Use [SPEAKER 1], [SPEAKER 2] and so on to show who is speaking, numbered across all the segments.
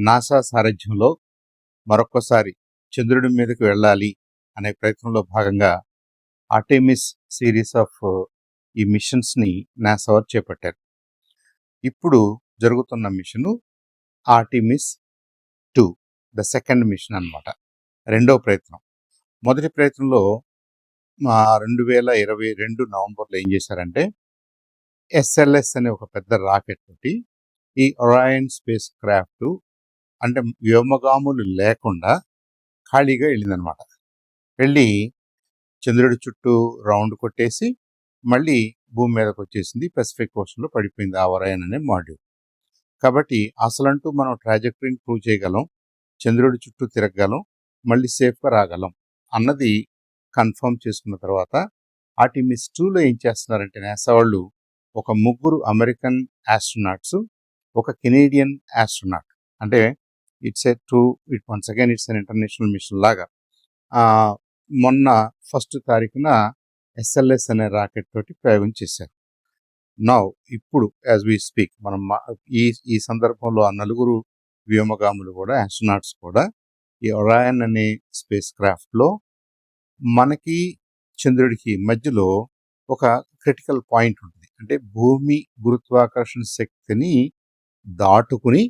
[SPEAKER 1] NASA సారథ్యంలో మరొక్కసారి చంద్రుడి మీదకి వెళ్ళాలి అనే ప్రయత్నంలో భాగంగా ఆర్టెమిస్ సిరీస్ ఆఫ్ ఈ మిషన్స్ని నాసా వారు చేపట్టారు. ఇప్పుడు జరుగుతున్న mission Artemis 2, the second mission అన్నమాట, రెండో ప్రయత్నం. మొదటి ప్రయత్నంలో 2022 నవంబర్లో ఏం చేశారంటే SLS అనే ఒక పెద్ద రాకెట్ తోటి ఈ ఒరాయన్ స్పేస్ క్రాఫ్ట్ అంటే వ్యోమగాములు లేకుండా ఖాళీగా వెళ్ళిందనమాట. వెళ్ళి చంద్రుడి చుట్టూ రౌండ్ కొట్టేసి మళ్ళీ భూమి మీదకి వచ్చేసింది. పెసిఫిక్ ఓషన్లో పడిపోయింది ఆ ఒరాయన్ అనే మాడ్యూల్. కాబట్టి అసలంటూ మనం ట్రాజెక్టరీని ప్రూవ్ చేయగలం, చంద్రుడి చుట్టూ తిరగగలం, మళ్ళీ సేఫ్గా రాగలం అన్నది కన్ఫర్మ్ చేసుకున్న తర్వాత ఆర్టెమిస్ 2లో ఏం చేస్తున్నారంటే నాసా వాళ్ళు ఒక 3 అమెరికన్ ఆస్ట్రోనాట్స్, ఒక కెనేడియన్ ఆస్ట్రోనాట్, అంటే once again it's an international mission లాగా మొన్న 1 తారీఖున SLS అనే రాకెట్ తోటి ప్రయోగం చేశారు. నౌ ఇప్పుడు యాజ్ వి స్పీక్ మనం ఈ సందర్భంలో ఆ 4 వ్యోమగాములు కూడా ఆస్ట్రోనాట్స్ కూడా ఈ ఒరాయన్ అనే స్పేస్ క్రాఫ్ట్లో మనకి చంద్రుడికి మధ్యలో ఒక క్రిటికల్ పాయింట్ ఉంటుంది. అంటే భూమి గురుత్వాకర్షణ శక్తిని దాటుకుని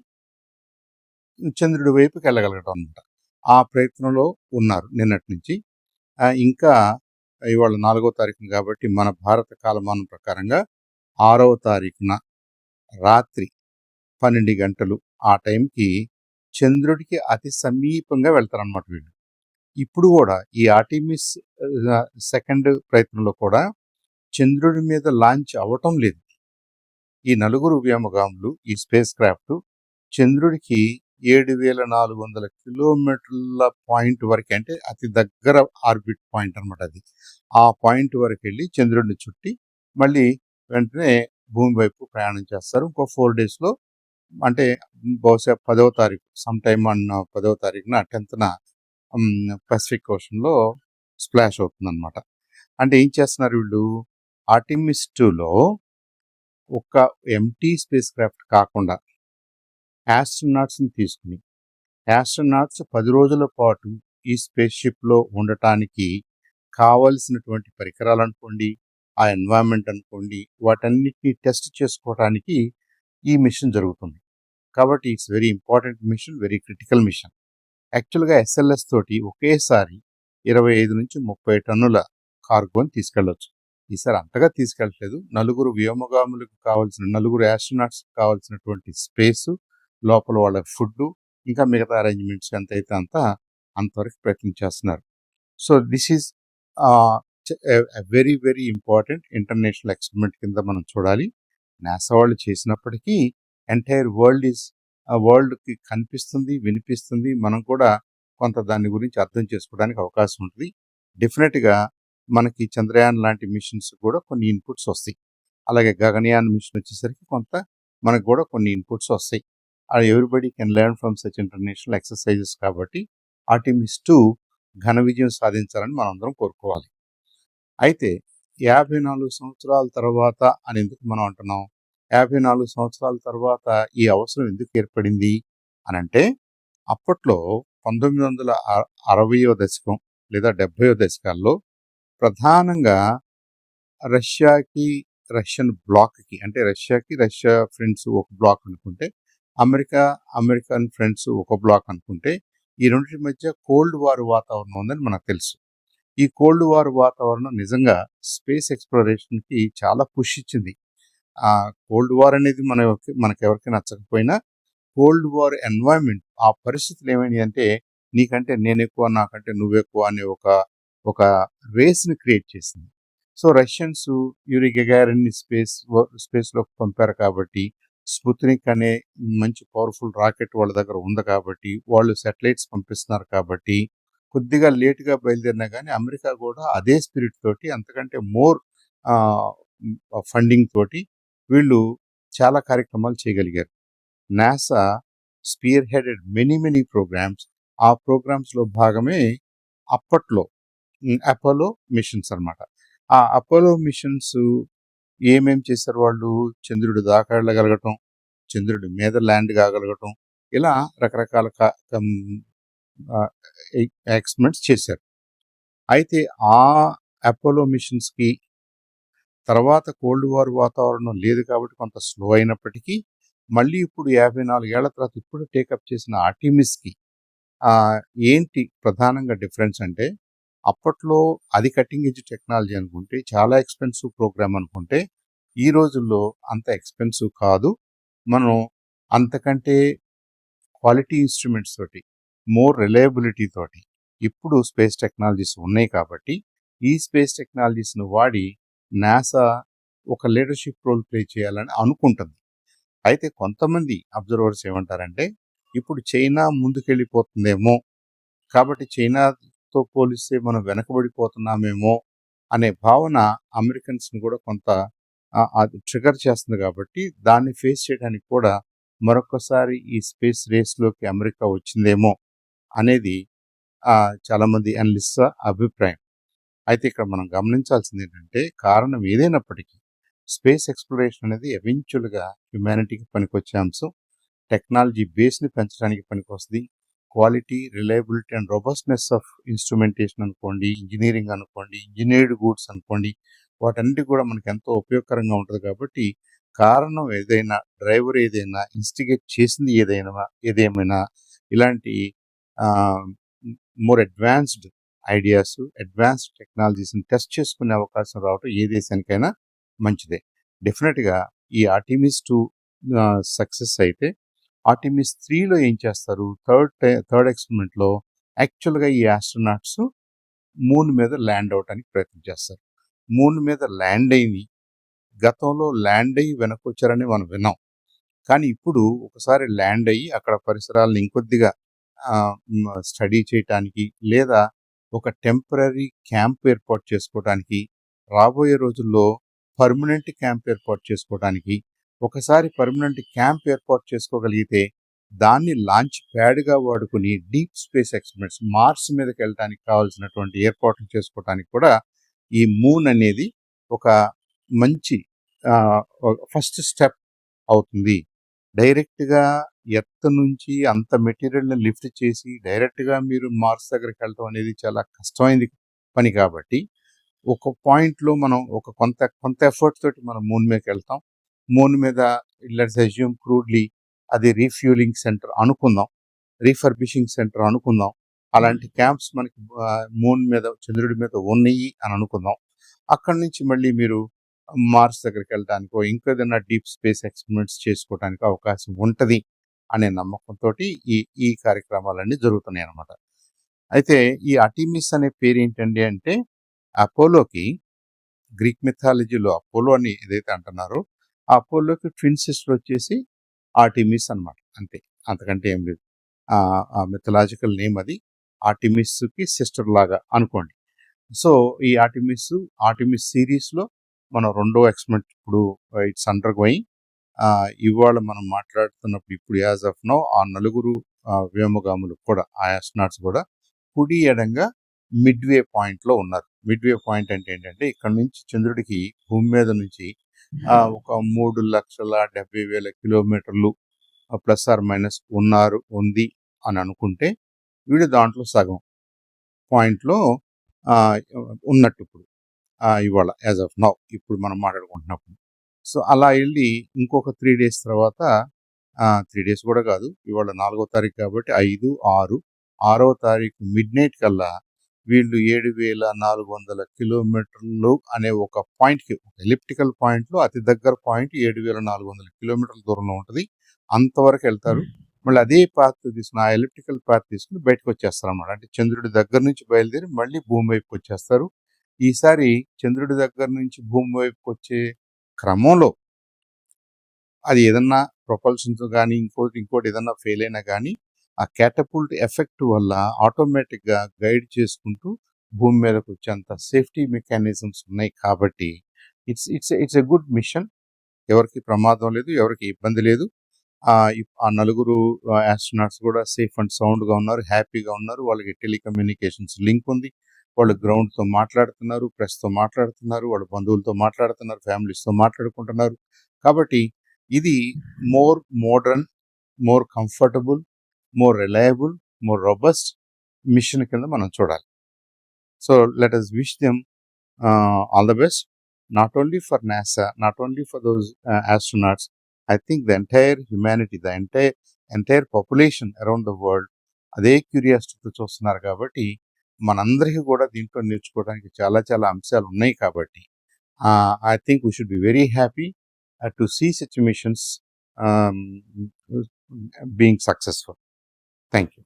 [SPEAKER 1] చంద్రుడి వైపుకి వెళ్ళగలగడం అనమాట. ఆ ప్రయత్నంలో ఉన్నారు నిన్నటి నుంచి. ఇంకా ఇవాళ 4వ తారీఖున కాబట్టి మన భారత కాలమానం ప్రకారంగా 6వ తారీఖున రాత్రి 12 గంటలు ఆ టైంకి చంద్రుడికి అతి సమీపంగా వెళ్తారనమాట వీళ్ళు. ఇప్పుడు కూడా ఈ ఆర్టెమిస్ సెకండ్ ప్రయత్నంలో కూడా చంద్రుడి మీద లాంచ్ అవ్వటం లేదు. ఈ 4 వ్యోమగాములు ఈ స్పేస్ క్రాఫ్ట్ చంద్రుడికి 7,400 కిలోమీటర్ల పాయింట్ వరకు, అంటే అతి దగ్గర ఆర్బిట్ పాయింట్ అనమాట అది. ఆ పాయింట్ వరకు వెళ్ళి చంద్రుడిని చుట్టి మళ్ళీ వెంటనే భూమి వైపు ప్రయాణం చేస్తారు. ఇంకో 4 డేస్లో, అంటే బహుశా 10వ తారీఖు సమ్ టైమ్ 10వ తారీఖున 10th పసిఫిక్ ఓషన్లో స్ప్లాష్ అవుతుంది అనమాట. అంటే ఏం చేస్తున్నారు వీళ్ళు, ఆర్టెమిస్ 2లో ఒక ఎంటీ స్పేస్ క్రాఫ్ట్ కాకుండా ఆస్ట్రోనాట్స్ని తీసుకుని ఆస్ట్రోనాట్స్ 10 రోజుల పాటు ఈ స్పేస్ షిప్లో ఉండటానికి కావలసినటువంటి పరికరాలు అనుకోండి, ఆ ఎన్వైరన్మెంట్ అనుకోండి, వాటన్నిటిని టెస్ట్ చేసుకోవడానికి ఈ మిషన్ జరుగుతుంది. కాబట్టి it's very important mission, very critical mission. యాక్చువల్గా SLS తోటి ఒకేసారి 25 నుంచి 30 టన్నుల కార్గోని తీసుకెళ్ళొచ్చు. ఈసారి అంతగా తీసుకెళ్ళట్లేదు. 4 వ్యోమగాములకు కావాల్సిన 4 ఆస్ట్రోనాట్స్ కావాల్సినటువంటి స్పేసు, లోపల వాళ్ళ ఫుడ్, ఇంకా మిగతా అరేంజ్మెంట్స్ ఎంతైతే అంతవరకు ప్రయత్నం చేస్తున్నారు. So this is very very important international experiment కింద మనం చూడాలి. నాసా వాళ్ళు చేసినప్పటికీ ఎంటైర్ వరల్డ్కి కనిపిస్తుంది, వినిపిస్తుంది. మనం కూడా కొంత దాని గురించి అర్థం చేసుకోవడానికి అవకాశం ఉంటుంది. డెఫినెట్గా మనకి చంద్రయాన్ లాంటి మిషన్స్ కూడా కొన్ని ఇన్పుట్స్ వస్తాయి. అలాగే గగనయాన్ మిషన్ వచ్చేసరికి కొంత మనకు కూడా కొన్ని ఇన్పుట్స్ వస్తాయి. Everybody can learn from such international exercises. కాబట్టి ఆర్టెమిస్ 2 ఘన విజయం సాధించాలని మనందరం కోరుకోవాలి. అయితే 54 సంవత్సరాల తర్వాత అని ఎందుకు మనం అంటున్నాం? 54 సంవత్సరాల తర్వాత ఈ అవసరం ఎందుకు ఏర్పడింది అని అంటే, అప్పట్లో 1960వ దశకం లేదా 70వ దశకాల్లో ప్రధానంగా రష్యన్ బ్లాక్కి, అంటే రష్యా ఫ్రెండ్స్ ఒక బ్లాక్ అనుకుంటే, అమెరికన్ ఫ్రెండ్స్ ఒక బ్లాక్ అనుకుంటే, ఈ రెండింటి మధ్య కోల్డ్ వార్ వాతావరణం ఉందని మనకు తెలుసు. ఈ కోల్డ్ వార్ వాతావరణం నిజంగా స్పేస్ ఎక్స్ప్లోరేషన్కి చాలా పుష్ ఇచ్చింది. ఆ కోల్డ్ వార్ అనేది మనకెవరికి నచ్చకపోయినా, కోల్డ్ వార్ ఎన్వైరన్మెంట్, ఆ పరిస్థితులు ఏమైనాయి అంటే, నీకంటే నేను ఎక్కువ, నాకంటే నువ్వెక్కువ అనే ఒక రేస్ని క్రియేట్ చేసింది. సో రష్యన్స్ యూరి గగారిన్ని స్పేస్లోకి పంపారు కాబట్టి, స్పుత్నిక్ అనే మంచి పవర్ఫుల్ రాకెట్ వాళ్ళ దగ్గర ఉంది కాబట్టి, వాళ్ళు శాటిలైట్స్ పంపిస్తున్నారు కాబట్టి, కొద్దిగా లేటుగా బయలుదేరినా కానీ అమెరికా కూడా అదే స్పిరిట్ తోటి, అంతకంటే మోర్ ఫండింగ్ తోటి వీళ్ళు చాలా కార్యక్రమాలు చేయగలిగారు. NASA spearheaded many programmes. ఆ ప్రోగ్రామ్స్లో భాగమే అప్పట్లో అపోలో మిషన్స్ అన్నమాట. ఆ అపోలో మిషన్స్ ఏమేం చేశారు వాళ్ళు? చంద్రుడి దాకా వెళ్ళగలగటం, చంద్రుడి మీద ల్యాండ్ కాగలగటం, ఇలా రకరకాల ఎక్స్పెరిమెంట్స్ చేశారు. అయితే ఆ అపోలో మిషన్స్కి తర్వాత కోల్డ్ వార్ వాతావరణం లేదు కాబట్టి కొంత స్లో అయినప్పటికీ మళ్ళీ ఇప్పుడు 54 ఏళ్ల తర్వాత ఇప్పుడు టేకప్ చేసిన ఆర్టిమిస్కి ఏంటి ప్రధానంగా డిఫరెన్స్ అంటే, అప్పట్లో అది కటింగ్ ఎడ్జ్ టెక్నాలజీ అనుకుంటే, చాలా ఎక్స్పెన్సివ్ ప్రోగ్రామ్ అనుకుంటే, ఈ రోజుల్లో అంత ఎక్స్పెన్సివ్ కాదు. మనం అంతకంటే క్వాలిటీ ఇన్స్ట్రుమెంట్స్ తోటి, మోర్ రిలయబిలిటీ తోటి ఇప్పుడు స్పేస్ టెక్నాలజీస్ ఉన్నాయి కాబట్టి, ఈ స్పేస్ టెక్నాలజీస్ను వాడి నాసా ఒక లీడర్షిప్ రోల్ ప్లే చేయాలని అనుకుంటుంది. అయితే కొంతమంది అబ్జర్వర్స్ ఏమంటారంటే, ఇప్పుడు చైనా ముందుకెళ్ళిపోతుందేమో, కాబట్టి చైనాతో పోలిస్తే మనం వెనకబడిపోతున్నామేమో అనే భావన అమెరికన్స్ని కూడా కొంత అది ట్రిగర్ చేస్తుంది. కాబట్టి దాన్ని ఫేస్ చేయడానికి కూడా మరొకసారి ఈ స్పేస్ రేస్లోకి అమెరికా వచ్చిందేమో అనేది చాలామంది అనలిస్ట్ అభిప్రాయం. అయితే ఇక్కడ మనం గమనించాల్సింది ఏంటంటే, కారణం ఏదైనప్పటికీ స్పేస్ ఎక్స్ప్లోరేషన్ అనేది ఎవెన్చువల్గా హ్యుమానిటీకి పనికొచ్చే అంశం. టెక్నాలజీ బేస్ని పెంచడానికి పనికొస్తుంది. Quality, reliability and robustness of instrumentation అనుకోండి, ఇంజనీరింగ్ అనుకోండి, ఇంజనీర్డ్ గూడ్స్ అనుకోండి, వాటన్నిటి కూడా మనకి ఎంతో ఉపయోగకరంగా ఉంటుంది. కాబట్టి కారణం ఏదైనా, డ్రైవర్ ఏదైనా, ఇన్స్టిగేట్ చేసింది ఏదేమైనా ఇలాంటి మోర్ అడ్వాన్స్డ్ ఐడియాస్, అడ్వాన్స్డ్ టెక్నాలజీస్ని టెస్ట్ చేసుకునే అవకాశం రావటం ఏ దేశానికైనా మంచిదే. డెఫినెట్గా ఈ ఆర్టిమిస్ 2 సక్సెస్ అయితే ఆర్టిమిస్ 3లో ఏం చేస్తారు, థర్డ్ ఎక్స్పెరిమెంట్లో యాక్చువల్గా ఈ ఆస్ట్రోనాట్స్ మూన్ మీద ల్యాండ్ అవడానికి ప్రయత్నం చేస్తారు. మూన్ మీద ల్యాండ్ అయింది, గతంలో ల్యాండ్ అయ్యి వెనకొచ్చారని మనం విన్నాం. కానీ ఇప్పుడు ఒకసారి ల్యాండ్ అయ్యి అక్కడ పరిసరాలను ఇంకొద్దిగా స్టడీ చేయటానికి, లేదా ఒక టెంపరీ క్యాంప్ ఏర్పాటు చేసుకోవడానికి, రాబోయే రోజుల్లో పర్మనెంట్ క్యాంప్ ఏర్పాటు చేసుకోవడానికి, ఒకసారి పర్మనెంట్ క్యాంప్ ఏర్పాటు చేసుకోగలిగితే దాన్ని లాంచ్ ప్యాడ్గా వాడుకుని డీప్ స్పేస్ ఎక్స్పెరిమెంట్స్, మార్స్ మీదకి వెళ్ళడానికి కావాల్సినటువంటి ఏర్పాట్లు చేసుకోవడానికి కూడా ఈ మూన్ అనేది ఒక మంచి ఫస్ట్ స్టెప్ అవుతుంది. డైరెక్ట్గా ఎర్త్ నుంచి అంత మెటీరియల్ని లిఫ్ట్ చేసి డైరెక్ట్గా మీరు మార్స్ దగ్గరికి వెళ్ళటం అనేది చాలా కష్టమైనది పని. కాబట్టి ఒక పాయింట్లో మనం ఒక కొంత ఎఫర్ట్ తోటి మనం మూన్ మీదకి వెళ్తాం. మూన్ మీద లెట్స్ అజ్యూమ్ క్రూడ్లీ అది రీఫ్యూలింగ్ సెంటర్ అనుకుందాం, రీఫర్బిషింగ్ సెంటర్ అనుకుందాం. అలాంటి క్యాంప్స్ మనకి మూన్ మీద, చంద్రుడి మీద ఉన్నాయి అని అనుకుందాం. అక్కడి నుంచి మళ్ళీ మీరు మార్స్ దగ్గరికి వెళ్ళడానికో ఇంకేదైనా డీప్ స్పేస్ ఎక్స్పెరిమెంట్స్ చేసుకోవడానికి అవకాశం ఉంటుంది అనే నమ్మకంతో ఈ కార్యక్రమాలన్నీ జరుగుతున్నాయి అన్నమాట. అయితే ఈ ఆర్టిమిస్ అనే పేరు ఏంటండి అంటే, అపోలోకి గ్రీక్ మిథాలజీలో అపోలో అని ఏదైతే అంటున్నారో, ఆ అపోలోకి ట్విన్ సిస్టర్ వచ్చేసి ఆర్టిమిస్ అనమాట. అంతే, అంతకంటే ఏం లేదు. ఆ మిథలాజికల్ నేమ్ అది. ఆర్టిమిస్కి సిస్టర్ లాగా అనుకోండి. సో ఈ ఆర్టిమిస్ సిరీస్లో మనం 2వ ఎక్స్పెరిమెంట్ ఇప్పుడు ఇట్స్ అండర్ గోయింగ్. ఇవాళ మనం మాట్లాడుతున్నప్పుడు ఇప్పుడు యాజ్ ఆఫ్ నౌ ఆ 4 వ్యోమగాములు కూడా, ఆ ఆస్ట్రోనాట్స్ కూడా కుడి ఎడంగా మిడ్వే పాయింట్లో ఉన్నారు. మిడ్వే పాయింట్ అంటే ఏంటంటే, ఇక్కడ నుంచి చంద్రుడికి భూమి మీద నుంచి ఒక 3,70,000 కిలోమీటర్లు ప్లస్ ఆర్ మైనస్ ఉంది అని అనుకుంటే, వీడు దాంట్లో సగం పాయింట్లో ఉన్నట్టు ఇప్పుడు ఇవాళ యాజ్ ఆఫ్ నౌ ఇప్పుడు మనం మాట్లాడుకుంటున్నప్పుడు. సో అలా వెళ్ళి ఇంకొక 3 days తర్వాత, 3 days కూడా కాదు, ఇవాళ 4వ తారీఖు కాబట్టి 5, 6, 6వ తారీఖు మిడ్-నైట్ కల్లా వీళ్ళు 7,400 కిలోమీటర్లు అనే ఒక పాయింట్కి, ఒక ఎలిప్టికల్ పాయింట్లో అతి దగ్గర పాయింట్ 7,400 కిలోమీటర్ల దూరంలో ఉంటుంది. అంతవరకు వెళ్తారు. మళ్ళీ అదే పాత్ తీసుకుని, ఆ ఎలిప్టికల్ పాత్ తీసుకుని బయటకు వచ్చేస్తారు అన్నమాట. అంటే చంద్రుడి దగ్గర నుంచి బయలుదేరి మళ్ళీ భూమి వైపుకి వచ్చేస్తారు. ఈసారి చంద్రుడి దగ్గర నుంచి భూమి వైపుకి వచ్చే క్రమంలో అది ఏదన్నా ప్రొపల్షన్తో కానీ ఇంకోటి ఏదన్నా ఫెయిల్ అయినా కానీ ఆ క్యాటపుల్ట్ ఎఫెక్ట్ వల్ల ఆటోమేటిక్గా గైడ్ చేసుకుంటూ భూమి మీదకి వచ్చేంత సేఫ్టీ మెకానిజమ్స్ ఉన్నాయి. కాబట్టి ఇట్స్ ఎ గుడ్ మిషన్. ఎవరికి ప్రమాదం లేదు, ఎవరికి ఇబ్బంది లేదు. ఆ 4 ఆస్ట్రోనాట్స్ కూడా సేఫ్ అండ్ సౌండ్గా ఉన్నారు, హ్యాపీగా ఉన్నారు. వాళ్ళకి టెలికమ్యూనికేషన్స్ లింక్ ఉంది. వాళ్ళు గ్రౌండ్తో మాట్లాడుతున్నారు, ప్రెస్తో మాట్లాడుతున్నారు, వాళ్ళ బంధువులతో మాట్లాడుతున్నారు, ఫ్యామిలీస్తో మాట్లాడుకుంటున్నారు. కాబట్టి ఇది more modern more comfortable, more reliable, more robust mission కింద మనం చూడాలి. So let us wish them all the best, not only for NASA, not only for those astronauts. I think the entire humanity, the entire population around the world అదే క్యూరియాసిటీతో చూస్తున్నారు కాబట్టి మనందరికీ కూడా దీంట్లో నేర్చుకోవడానికి చాలా చాలా అంశాలు ఉన్నాయి కాబట్టి I think we should be very happy to see such missions being successful. Thank you.